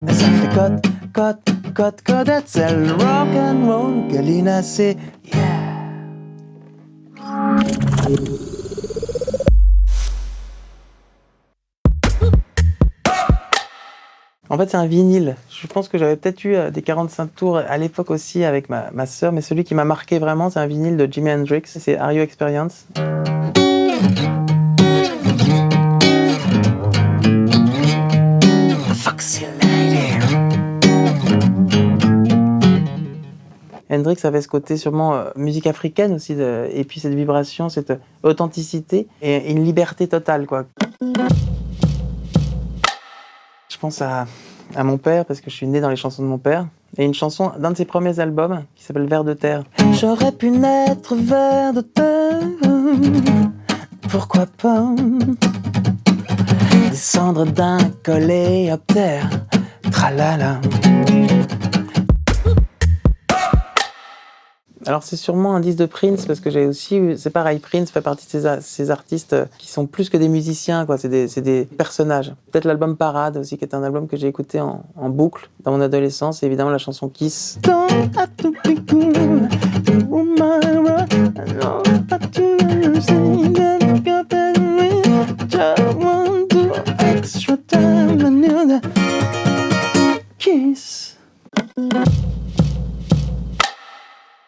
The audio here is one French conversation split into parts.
Ça fait codette, c'est le rock'n'roll que Lina c'est, yeah. En fait, c'est un vinyle. Je pense que j'avais peut-être eu des 45 tours à l'époque aussi avec ma sœur, mais celui qui m'a marqué vraiment, c'est un vinyle de Jimi Hendrix. C'est Are You Experience? Foxy Lady. Hendrix avait ce côté sûrement musique africaine aussi, et puis cette vibration, cette authenticité et une liberté totale, quoi. Je pense à mon père, parce que je suis né dans les chansons de mon père, et une chanson d'un de ses premiers albums qui s'appelle Vers de terre. J'aurais pu naître vers de terre, pourquoi pas descendre d'un coléoptère, tralala. Alors c'est sûrement un disque de Prince, parce que j'ai aussi, c'est pareil, Prince fait partie de ces artistes qui sont plus que des musiciens, quoi. C'est des personnages. Peut-être l'album Parade aussi, qui est un album que j'ai écouté en boucle dans mon adolescence, et évidemment la chanson Kiss. Kiss.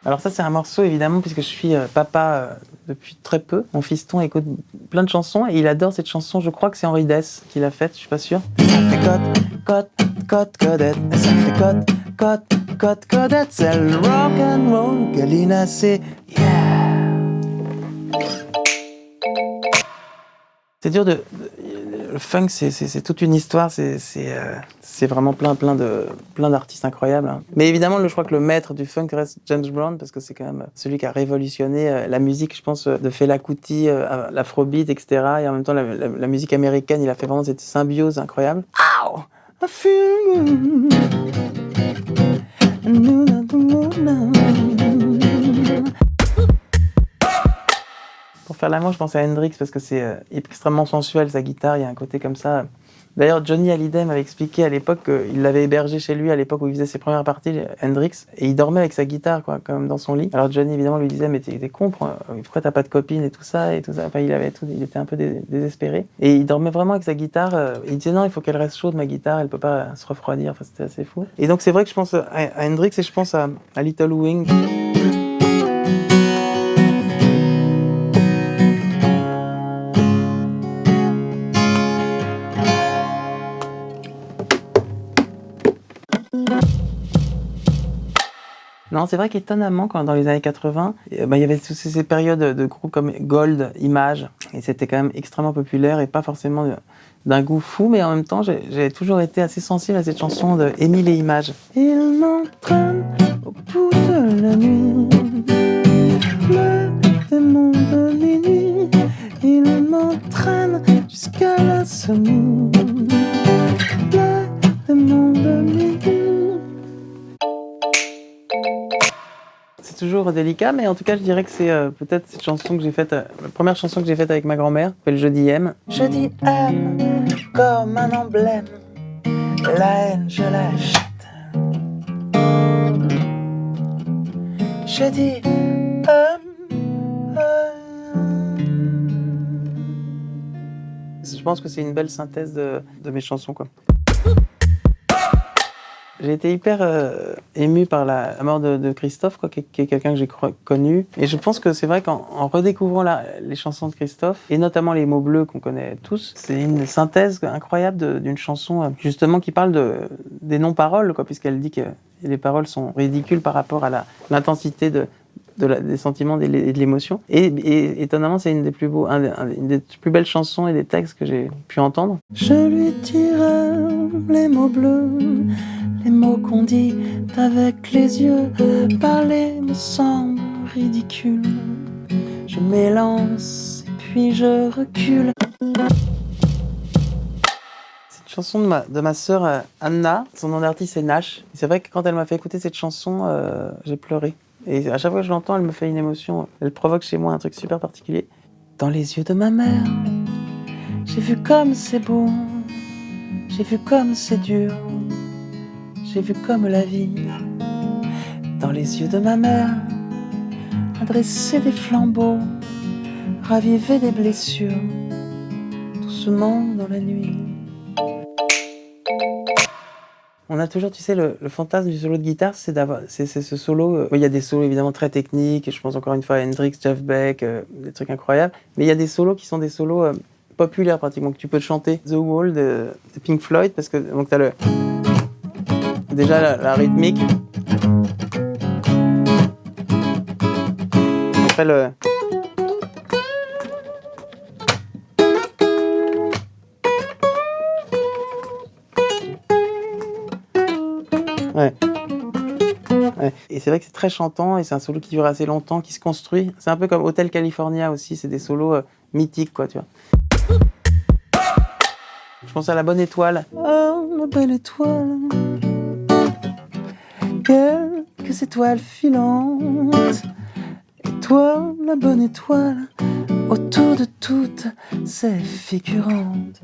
Alors ça, c'est un morceau, évidemment, puisque je suis papa depuis très peu. Mon fiston écoute plein de chansons et il adore cette chanson. Je crois que c'est Henri Dess qui l'a faite, je suis pas sûr. Ça fait codette. Ça fait codette. C'est le rock'n'roll que Lina c'est, yeah. C'est dur le funk, c'est toute une histoire, c'est vraiment plein d'artistes incroyables, hein. Mais évidemment, je crois que le maître du funk reste James Brown, parce que c'est quand même celui qui a révolutionné la musique, je pense, de Fela Kuti, l'afrobeat, etc. Et en même temps, la musique américaine, il a fait vraiment cette symbiose incroyable. Ow! I feel good. I knew that the world now. Pour faire l'amour, je pense à Hendrix, parce que c'est extrêmement sensuel, sa guitare, il y a un côté comme ça. D'ailleurs, Johnny Hallyday m'avait expliqué à l'époque qu'il l'avait hébergé chez lui à l'époque où il faisait ses premières parties, Hendrix, et il dormait avec sa guitare, quoi, comme dans son lit. Alors Johnny, évidemment, lui disait « Mais t'es con, pourquoi t'as pas de copine et tout ça ?» Enfin, il était un peu désespéré. Et il dormait vraiment avec sa guitare. Il disait « Non, il faut qu'elle reste chaude, ma guitare, elle peut pas se refroidir. » Enfin, c'était assez fou. Et donc c'est vrai que je pense à Hendrix, et je pense à Little Wing. Non, c'est vrai qu'étonnamment, quand dans les années 80, il y avait toutes ces périodes de groupes comme Gold, Image, et c'était quand même extrêmement populaire et pas forcément d'un goût fou, mais en même temps, j'ai toujours été assez sensible à cette chanson de Émile et Images. Il m'entraîne au bout de la nuit, le démon de minuit, il m'entraîne jusqu'à l'insomnie, le démon de minuit. C'est toujours délicat, mais en tout cas, je dirais que c'est peut-être cette chanson que j'ai faite, la première chanson que j'ai faite avec ma grand-mère, qui s'appelle Je dis aime. Je dis aime comme un emblème, la haine, je la jette. Je dis Je pense que c'est une belle synthèse de mes chansons, quoi. J'ai été hyper ému par la mort de Christophe, quoi, qui est quelqu'un que j'ai connu. Et je pense que c'est vrai qu'en redécouvrant les chansons de Christophe, et notamment les mots bleus qu'on connaît tous, c'est une synthèse incroyable d'une chanson justement qui parle des non-paroles, quoi, puisqu'elle dit que les paroles sont ridicules par rapport à l'intensité des sentiments et de l'émotion. Et étonnamment, c'est une des plus belles chansons et des textes que j'ai pu entendre. Je lui dirai les mots bleus, les mots qu'on dit avec les yeux. Parler me semble ridicule. Je m'élance et puis je recule. C'est une chanson de ma sœur Anna. Son nom d'artiste c'est Nash. C'est vrai que quand elle m'a fait écouter cette chanson, j'ai pleuré. Et à chaque fois que je l'entends, elle me fait une émotion. Elle provoque chez moi un truc super particulier. Dans les yeux de ma mère, j'ai vu comme c'est beau, j'ai vu comme c'est dur. j'ai vu comme la vie, dans les yeux de ma mère, adresser des flambeaux, raviver des blessures, doucement dans la nuit. On a toujours, tu sais, le fantasme du solo de guitare, c'est ce solo. Il y a des solos évidemment très techniques, et je pense encore une fois à Hendrix, Jeff Beck, des trucs incroyables. Mais il y a des solos qui sont des solos populaires pratiquement, que tu peux chanter. The Wall de Pink Floyd, parce que donc t'as déjà la rythmique. Après ouais. Ouais. Et c'est vrai que c'est très chantant et c'est un solo qui dure assez longtemps, qui se construit. C'est un peu comme Hotel California aussi, c'est des solos mythiques, quoi, tu vois. Je pense à La Bonne Étoile. Oh, ma belle étoile, quelques étoiles filantes. Et toi, la bonne étoile, autour de toutes ces figurantes.